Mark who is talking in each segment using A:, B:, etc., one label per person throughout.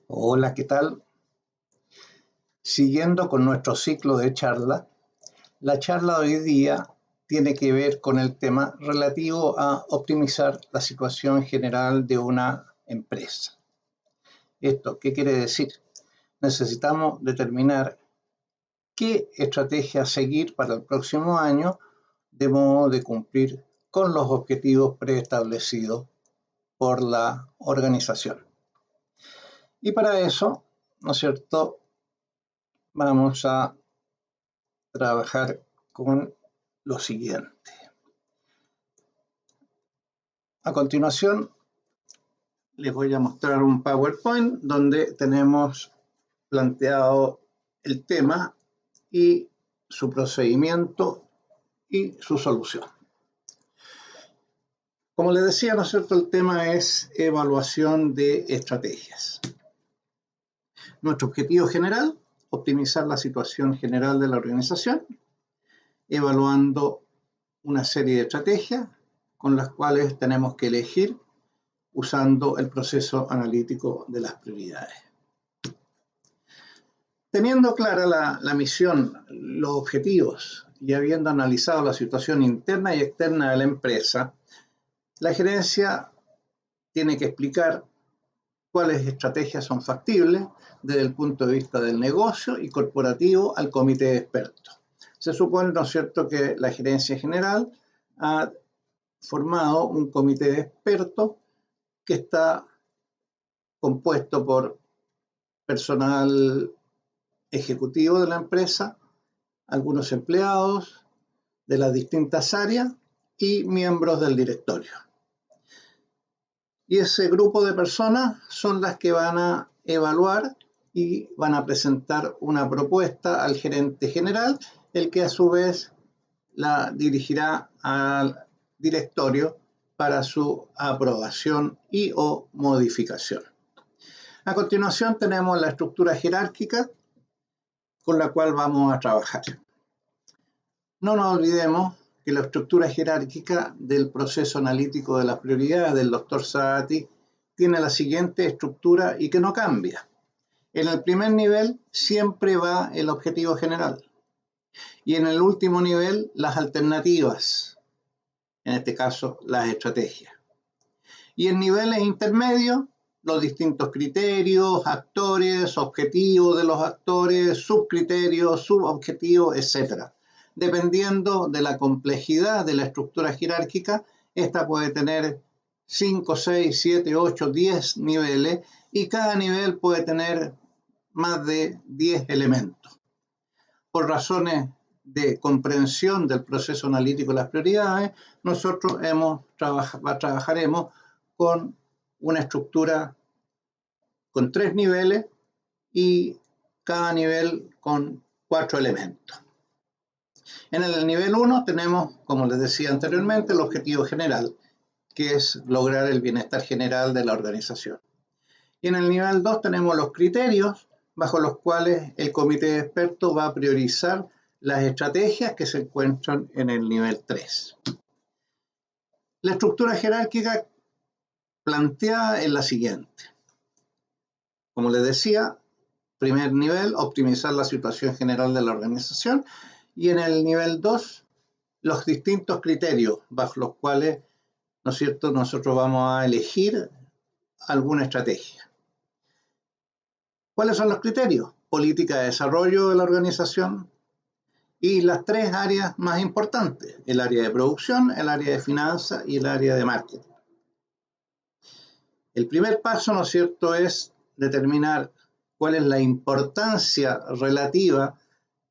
A: Hola, ¿qué tal? Siguiendo con nuestro ciclo de charla, la charla de hoy día tiene que ver con el tema relativo a optimizar la situación general de una empresa. ¿Esto qué quiere decir? Necesitamos determinar qué estrategia seguir para el próximo año de modo de cumplir con los objetivos preestablecidos por la organización. Y para eso, ¿no es cierto?, vamos a trabajar con lo siguiente. A continuación, les voy a mostrar un PowerPoint donde tenemos planteado el tema y su procedimiento y su solución. Como les decía, ¿no es cierto?, el tema es evaluación de estrategias. Nuestro objetivo general, optimizar la situación general de la organización, evaluando una serie de estrategias con las cuales tenemos que elegir usando el proceso analítico de las prioridades. Teniendo clara la misión, los objetivos y habiendo analizado la situación interna y externa de la empresa, la gerencia tiene que explicar cuáles estrategias son factibles desde el punto de vista del negocio y corporativo al comité de expertos. Se supone, ¿no es cierto?, que la gerencia general ha formado un comité de expertos que está compuesto por personal ejecutivo de la empresa, algunos empleados de las distintas áreas y miembros del directorio. Y ese grupo de personas son las que van a evaluar y van a presentar una propuesta al gerente general, el que a su vez la dirigirá al directorio para su aprobación y o modificación. A continuación tenemos la estructura jerárquica con la cual vamos a trabajar. No nos olvidemos que la estructura jerárquica del proceso analítico de las prioridades del Dr. Saati tiene la siguiente estructura y que no cambia. En el primer nivel siempre va el objetivo general y en el último nivel las alternativas, en este caso las estrategias. Y en niveles intermedios los distintos criterios, actores, objetivos de los actores, subcriterios, subobjetivos, etc. Dependiendo de la complejidad de la estructura jerárquica, esta puede tener 5, 6, 7, 8, 10 niveles y cada nivel puede tener más de 10 elementos. Por razones de comprensión del proceso analítico de las prioridades, nosotros trabajaremos con una estructura con 3 niveles y cada nivel con 4 elementos. En el nivel 1 tenemos, como les decía anteriormente, el objetivo general, que es lograr el bienestar general de la organización. Y en el nivel 2 tenemos los criterios bajo los cuales el comité de expertos va a priorizar las estrategias que se encuentran en el nivel 3. La estructura jerárquica planteada es la siguiente. Como les decía, primer nivel, optimizar la situación general de la organización, y en el nivel 2, los distintos criterios bajo los cuales, ¿no es cierto?, nosotros vamos a elegir alguna estrategia. ¿Cuáles son los criterios? Política de desarrollo de la organización y las 3 áreas más importantes, el área de producción, el área de finanzas y el área de marketing. El primer paso, ¿no es cierto?, es determinar cuál es la importancia relativa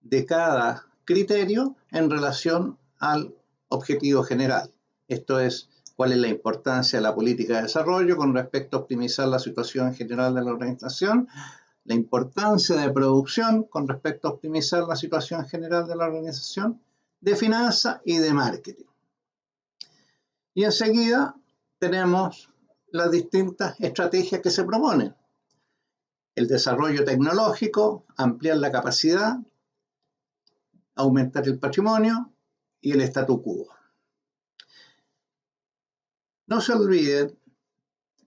A: de cada criterio en relación al objetivo general. Esto es, cuál es la importancia de la política de desarrollo con respecto a optimizar la situación general de la organización, la importancia de producción con respecto a optimizar la situación general de la organización, de finanzas y de marketing. Y enseguida tenemos las distintas estrategias que se proponen. El desarrollo tecnológico, ampliar la capacidad, aumentar el patrimonio y el statu quo. No se olviden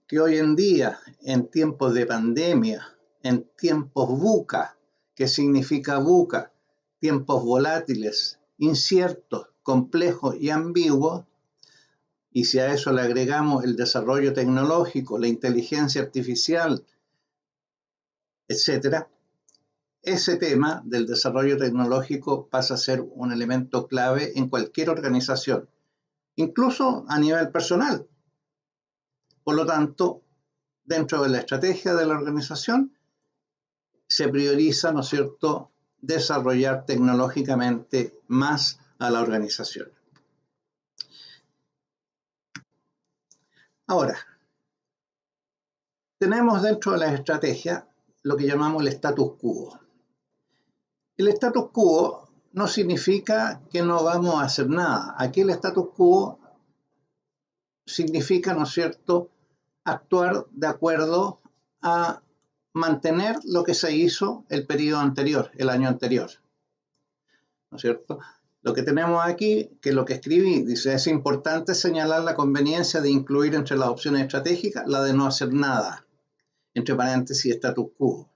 A: que hoy en día, en tiempos de pandemia en tiempos VUCA. ¿Qué significa VUCA? Tiempos volátiles, inciertos, complejos y ambiguos. Y si a eso le agregamos el desarrollo tecnológico, la inteligencia artificial, etcétera, ese tema del desarrollo tecnológico pasa a ser un elemento clave en cualquier organización, incluso a nivel personal. Por lo tanto, dentro de la estrategia de la organización se prioriza, ¿no es cierto?, desarrollar tecnológicamente más a la organización. Ahora, tenemos dentro de la estrategia lo que llamamos el status quo. El status quo no significa que no vamos a hacer nada. Aquí el status quo significa, ¿no es cierto?, actuar de acuerdo a mantener lo que se hizo el periodo anterior, el año anterior. ¿No es cierto? Lo que tenemos aquí, que lo que escribí, dice, es importante señalar la conveniencia de incluir entre las opciones estratégicas la de no hacer nada, entre paréntesis, status quo.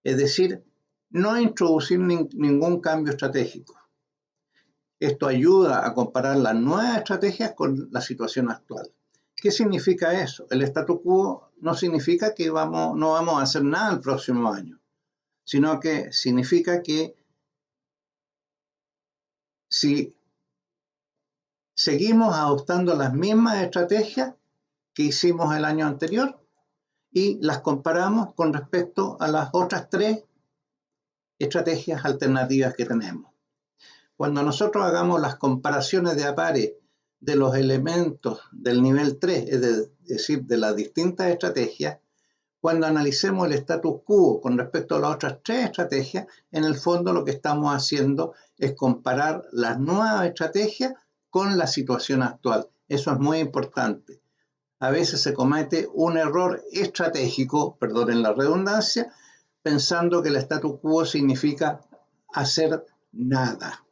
A: Es decir, no introducir ningún cambio estratégico. Esto ayuda a comparar las nuevas estrategias con la situación actual. ¿Qué significa eso? El status quo no significa que no vamos a hacer nada el próximo año, sino que significa que si seguimos adoptando las mismas estrategias que hicimos el año anterior y las comparamos con respecto a las otras 3 estrategias alternativas que tenemos. Cuando nosotros hagamos las comparaciones de pares de los elementos del nivel 3, es decir, de las distintas estrategias, cuando analicemos el status quo con respecto a las otras 3 estrategias, en el fondo lo que estamos haciendo es comparar las nuevas estrategias con la situación actual. Eso es muy importante. A veces se comete un error estratégico, perdonen la redundancia, pensando que el status quo significa hacer nada.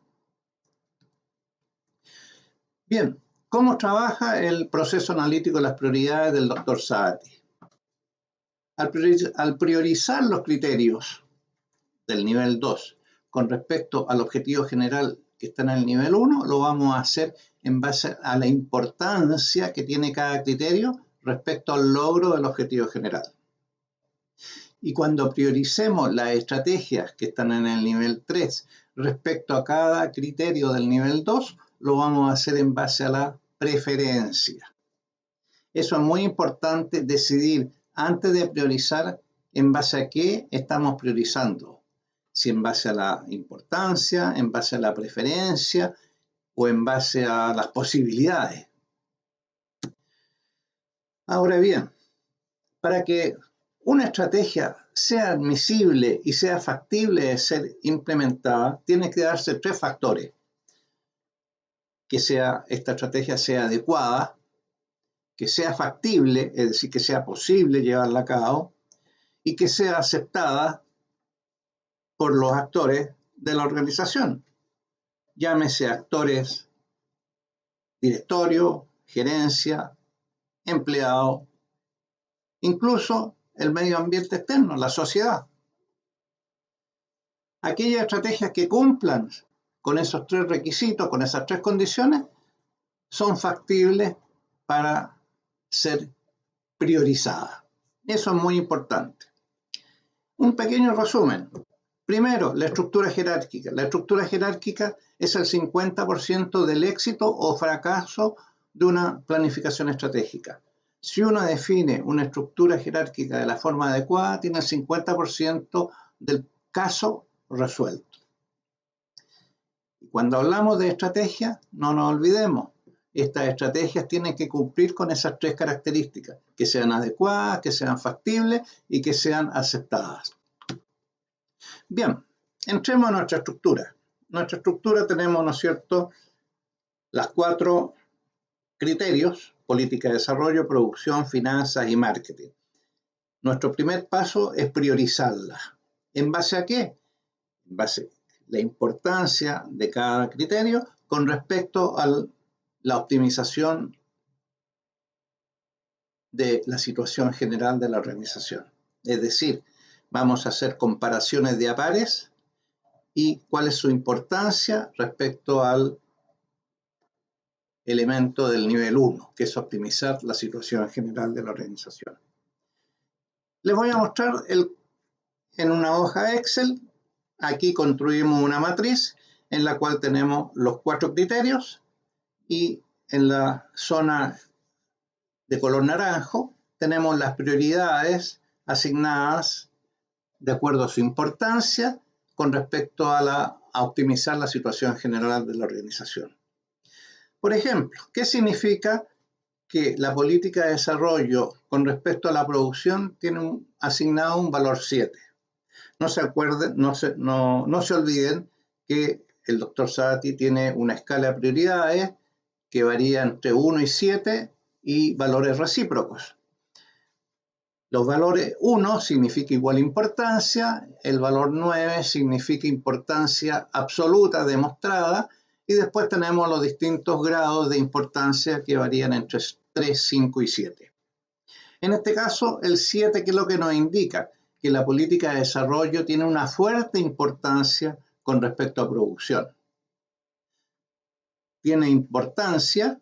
A: Bien, ¿cómo trabaja el proceso analítico de las prioridades del Dr. Sabaty? Al priorizar los criterios del nivel 2 con respecto al objetivo general que está en el nivel 1, lo vamos a hacer en base a la importancia que tiene cada criterio respecto al logro del objetivo general. Y cuando prioricemos las estrategias que están en el nivel 3 respecto a cada criterio del nivel 2, lo vamos a hacer en base a la preferencia. Eso es muy importante, decidir antes de priorizar en base a qué estamos priorizando. Si en base a la importancia, en base a la preferencia o en base a las posibilidades. Ahora bien, para que una estrategia sea admisible y sea factible de ser implementada, tiene que darse 3 factores. Que esta estrategia sea adecuada, que sea factible, es decir, que sea posible llevarla a cabo, y que sea aceptada por los actores de la organización. Llámese actores, directorio, gerencia, empleado, incluso el medio ambiente externo, la sociedad. Aquellas estrategias que cumplan con esos 3 requisitos, con esas 3 condiciones, son factibles para ser priorizadas. Eso es muy importante. Un pequeño resumen. Primero, la estructura jerárquica. La estructura jerárquica es el 50% del éxito o fracaso de una planificación estratégica. Si uno define una estructura jerárquica de la forma adecuada, tiene el 50% del caso resuelto. Y cuando hablamos de estrategia, no nos olvidemos, estas estrategias tienen que cumplir con esas 3 características, que sean adecuadas, que sean factibles y que sean aceptadas. Bien, entremos a nuestra estructura. Nuestra estructura tenemos, ¿no es cierto?, las 4 criterios: política de desarrollo, producción, finanzas y marketing. Nuestro primer paso es priorizarlas. ¿En base a qué? En base a la importancia de cada criterio con respecto a la optimización de la situación general de la organización. Es decir, vamos a hacer comparaciones de a pares y cuál es su importancia respecto al elemento del nivel 1, que es optimizar la situación general de la organización. Les voy a mostrar en una hoja Excel. Aquí construimos una matriz en la cual tenemos los 4 criterios y en la zona de color naranjo tenemos las prioridades asignadas de acuerdo a su importancia con respecto a optimizar la situación general de la organización. Por ejemplo, ¿qué significa que la política de desarrollo con respecto a la producción tiene asignado un valor 7? No se olviden que el doctor Sabatí tiene una escala de prioridades que varía entre 1 y 7 y valores recíprocos. Los valores 1 significa igual importancia, el valor 9 significa importancia absoluta demostrada, y después tenemos los distintos grados de importancia que varían entre 3, 5 y 7. En este caso, el 7, ¿qué es lo que nos indica? Que la política de desarrollo tiene una fuerte importancia con respecto a producción. Tiene importancia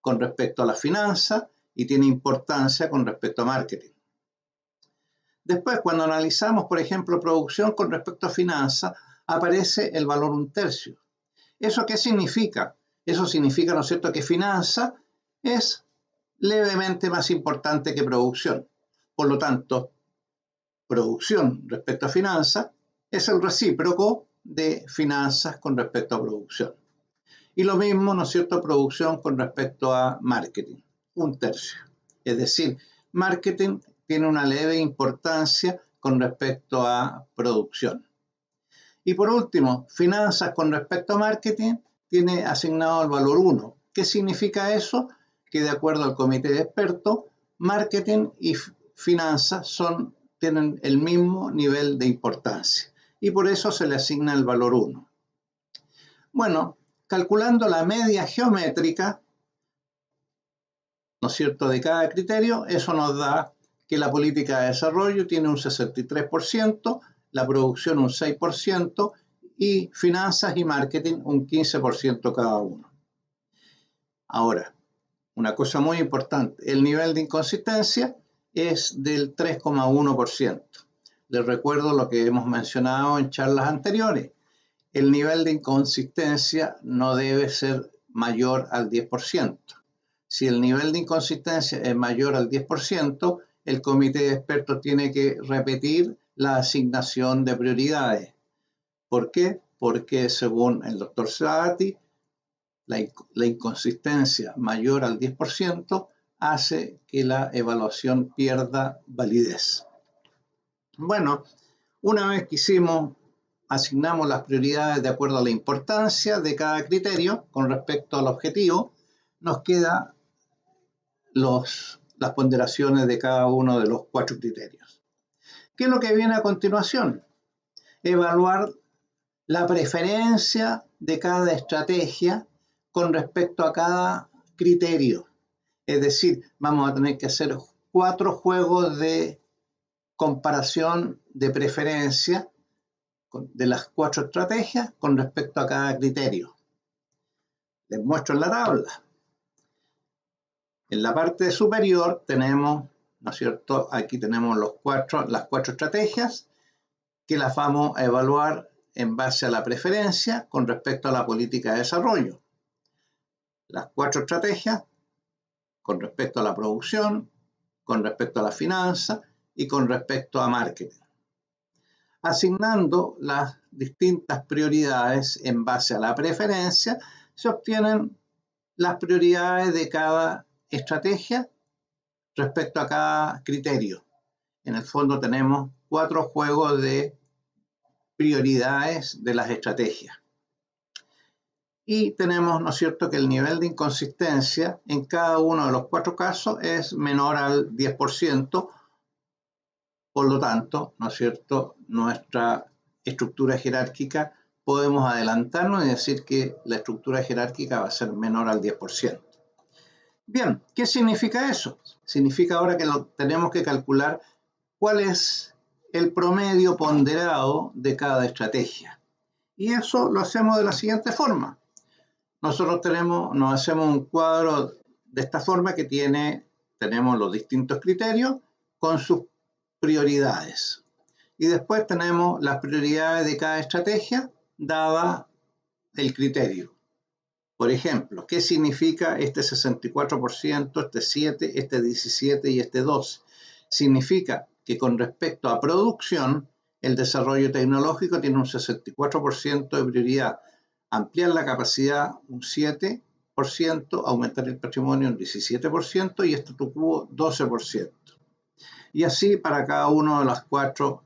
A: con respecto a la finanza y tiene importancia con respecto a marketing. Después, cuando analizamos, por ejemplo, producción con respecto a finanza, aparece el valor 1/3. ¿Eso qué significa? Eso significa, ¿no es cierto?, que finanza es levemente más importante que producción. Por lo tanto, producción respecto a finanza es el recíproco de finanzas con respecto a producción. Y lo mismo, ¿no es cierto?, producción con respecto a marketing, 1/3. Es decir, marketing tiene una leve importancia con respecto a producción. Y por último, finanzas con respecto a marketing tiene asignado el valor 1. ¿Qué significa eso? Que de acuerdo al comité de expertos, marketing y finanzas tienen el mismo nivel de importancia y por eso se le asigna el valor 1. Bueno, calculando la media geométrica, ¿no es cierto?, de cada criterio, eso nos da que la política de desarrollo tiene un 63%, la producción un 6% y finanzas y marketing un 15% cada uno. Ahora, una cosa muy importante, el nivel de inconsistencia es del 3,1%. Les recuerdo lo que hemos mencionado en charlas anteriores. El nivel de inconsistencia no debe ser mayor al 10%. Si el nivel de inconsistencia es mayor al 10%, el comité de expertos tiene que repetir la asignación de prioridades. ¿Por qué? Porque según el doctor Sabatí, la inconsistencia mayor al 10% hace que la evaluación pierda validez. Bueno, una vez que asignamos las prioridades de acuerdo a la importancia de cada criterio con respecto al objetivo, nos quedan las ponderaciones de cada uno de los 4 criterios. ¿Qué es lo que viene a continuación? Evaluar la preferencia de cada estrategia con respecto a cada criterio. Es decir, vamos a tener que hacer 4 juegos de comparación de preferencia de las 4 estrategias con respecto a cada criterio. Les muestro en la tabla. En la parte superior tenemos, ¿no es cierto?, aquí tenemos las 4 estrategias que las vamos a evaluar en base a la preferencia con respecto a la política de desarrollo. Las 4 estrategias con respecto a la producción, con respecto a la finanza y con respecto a marketing. Asignando las distintas prioridades en base a la preferencia, se obtienen las prioridades de cada estrategia respecto a cada criterio. En el fondo tenemos 4 juegos de prioridades de las estrategias. Y tenemos, ¿no es cierto?, que el nivel de inconsistencia en cada uno de los 4 casos es menor al 10%. Por lo tanto, ¿no es cierto?, nuestra estructura jerárquica podemos adelantarnos y decir que la estructura jerárquica va a ser menor al 10%. Bien, ¿qué significa eso? Significa ahora que tenemos que calcular cuál es el promedio ponderado de cada estrategia. Y eso lo hacemos de la siguiente forma. Nosotros nos hacemos un cuadro de esta forma que tenemos los distintos criterios con sus prioridades. Y después tenemos las prioridades de cada estrategia dada el criterio. Por ejemplo, ¿qué significa este 64%, este 7%, este 17% y este 12%? Significa que con respecto a producción, el desarrollo tecnológico tiene un 64% de prioridad. Ampliar la capacidad un 7%, aumentar el patrimonio un 17% y statu quo 12%. Y así para cada uno de los 4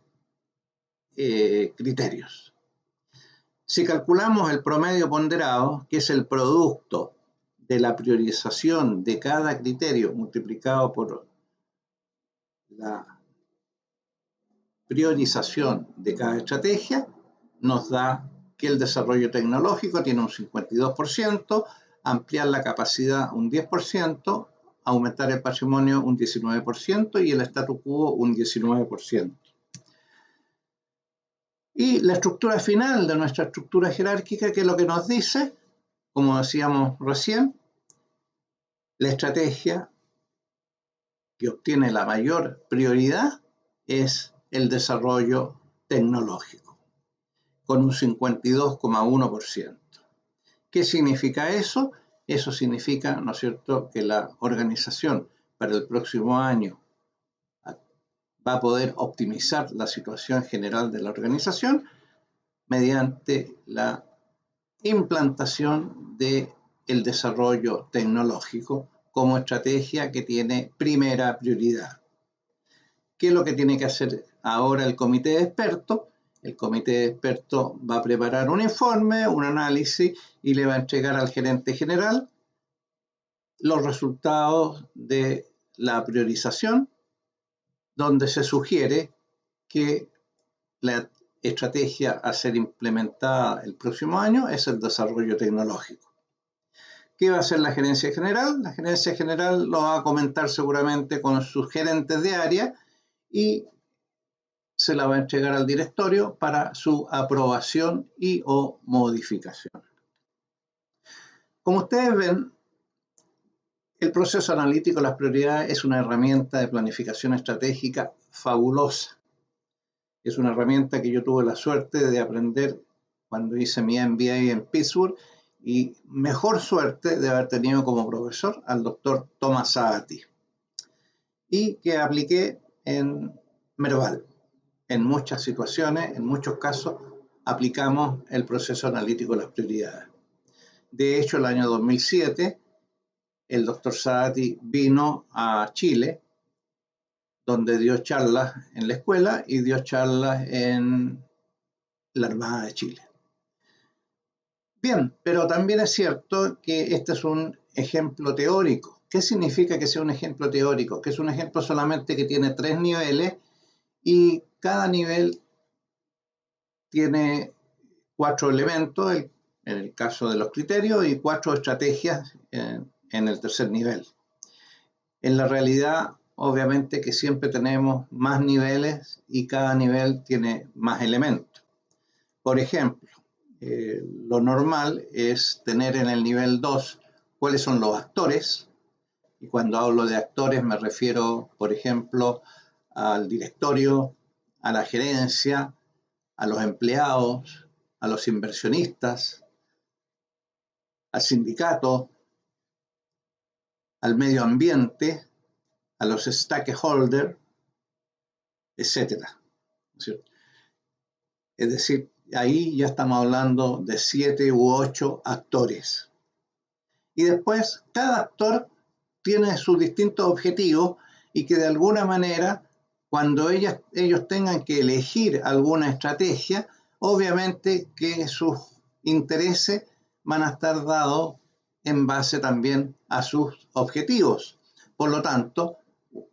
A: criterios. Si calculamos el promedio ponderado, que es el producto de la priorización de cada criterio multiplicado por la priorización de cada estrategia, nos da que el desarrollo tecnológico tiene un 52%, ampliar la capacidad un 10%, aumentar el patrimonio un 19% y el statu quo un 19%. Y la estructura final de nuestra estructura jerárquica, que es lo que nos dice, como decíamos recién, la estrategia que obtiene la mayor prioridad es el desarrollo tecnológico, con un 52,1%. ¿Qué significa eso? Eso significa, ¿no es cierto?, que la organización para el próximo año va a poder optimizar la situación general de la organización mediante la implantación del desarrollo tecnológico como estrategia que tiene primera prioridad. ¿Qué es lo que tiene que hacer ahora el comité de expertos? El comité de expertos va a preparar un informe, un análisis y le va a entregar al gerente general los resultados de la priorización, donde se sugiere que la estrategia a ser implementada el próximo año es el desarrollo tecnológico. ¿Qué va a hacer la gerencia general? La gerencia general lo va a comentar seguramente con sus gerentes de área y se la va a entregar al directorio para su aprobación y o modificación. Como ustedes ven, el proceso analítico de las prioridades es una herramienta de planificación estratégica fabulosa. Es una herramienta que yo tuve la suerte de aprender cuando hice mi MBA en Pittsburgh y mejor suerte de haber tenido como profesor al doctor Thomas Sabaty y que apliqué en Merval. En muchas situaciones, en muchos casos, aplicamos el proceso analítico de las prioridades. De hecho, el año 2007, el doctor Sabaty vino a Chile, donde dio charlas en la escuela y dio charlas en la Armada de Chile. Bien, pero también es cierto que este es un ejemplo teórico. ¿Qué significa que sea un ejemplo teórico? Que es un ejemplo solamente que tiene 3 niveles y cada nivel tiene 4 elementos, en el caso de los criterios, y 4 estrategias en el tercer nivel. En la realidad, obviamente que siempre tenemos más niveles y cada nivel tiene más elementos. Por ejemplo, lo normal es tener en el nivel 2 cuáles son los actores, y cuando hablo de actores me refiero, por ejemplo, al directorio, a la gerencia, a los empleados, a los inversionistas, al sindicato, al medio ambiente, a los stakeholders, etc. Es decir, ahí ya estamos hablando de 7 u 8 actores. Y después, cada actor tiene sus distintos objetivos y que de alguna manera, cuando ellos tengan que elegir alguna estrategia, obviamente que sus intereses van a estar dados en base también a sus objetivos. Por lo tanto,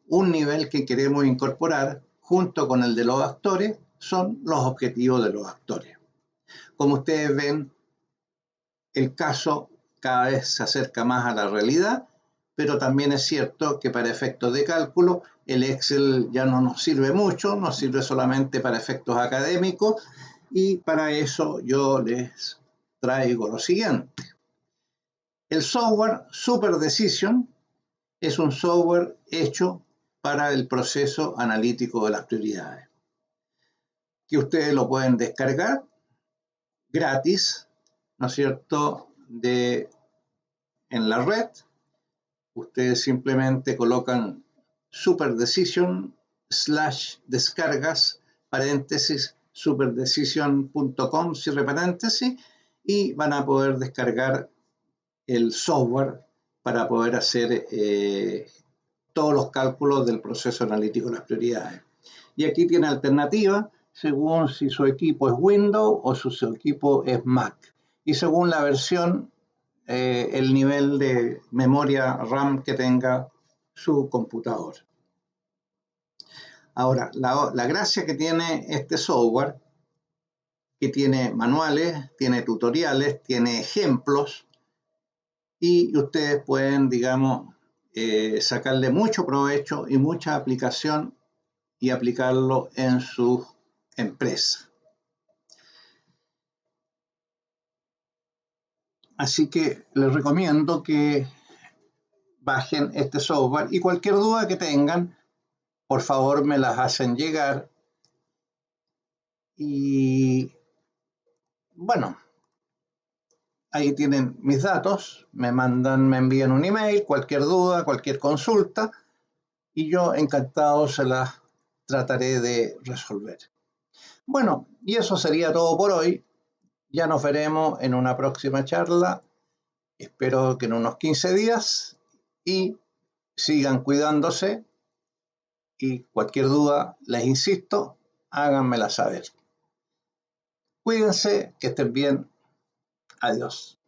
A: un nivel que queremos incorporar junto con el de los actores son los objetivos de los actores. Como ustedes ven, el caso cada vez se acerca más a la realidad pero también es cierto que para efectos de cálculo el Excel ya no nos sirve mucho, nos sirve solamente para efectos académicos, y para eso yo les traigo lo siguiente. El software Super Decision es un software hecho para el proceso analítico de las prioridades, que ustedes lo pueden descargar gratis, ¿no es cierto?, en la red. Ustedes simplemente colocan Super Decision /descargas, paréntesis, superdecision.com, cierre paréntesis, y van a poder descargar el software para poder hacer todos los cálculos del proceso analítico de las prioridades. Y aquí tiene alternativa según si su equipo es Windows o si su equipo es Mac, y según la versión, el nivel de memoria RAM que tenga su computador. Ahora, la gracia que tiene este software, que tiene manuales, tiene tutoriales, tiene ejemplos, y ustedes pueden, digamos, sacarle mucho provecho y mucha aplicación y aplicarlo en su empresa. Así que les recomiendo que bajen este software, y cualquier duda que tengan, por favor me las hacen llegar. Y bueno, ahí tienen mis datos, me envían un email, cualquier duda, cualquier consulta, y yo encantado se las trataré de resolver. Bueno, y eso sería todo por hoy. Ya nos veremos en una próxima charla, espero que en unos 15 días, y sigan cuidándose, y cualquier duda, les insisto, háganmela saber. Cuídense, que estén bien. Adiós.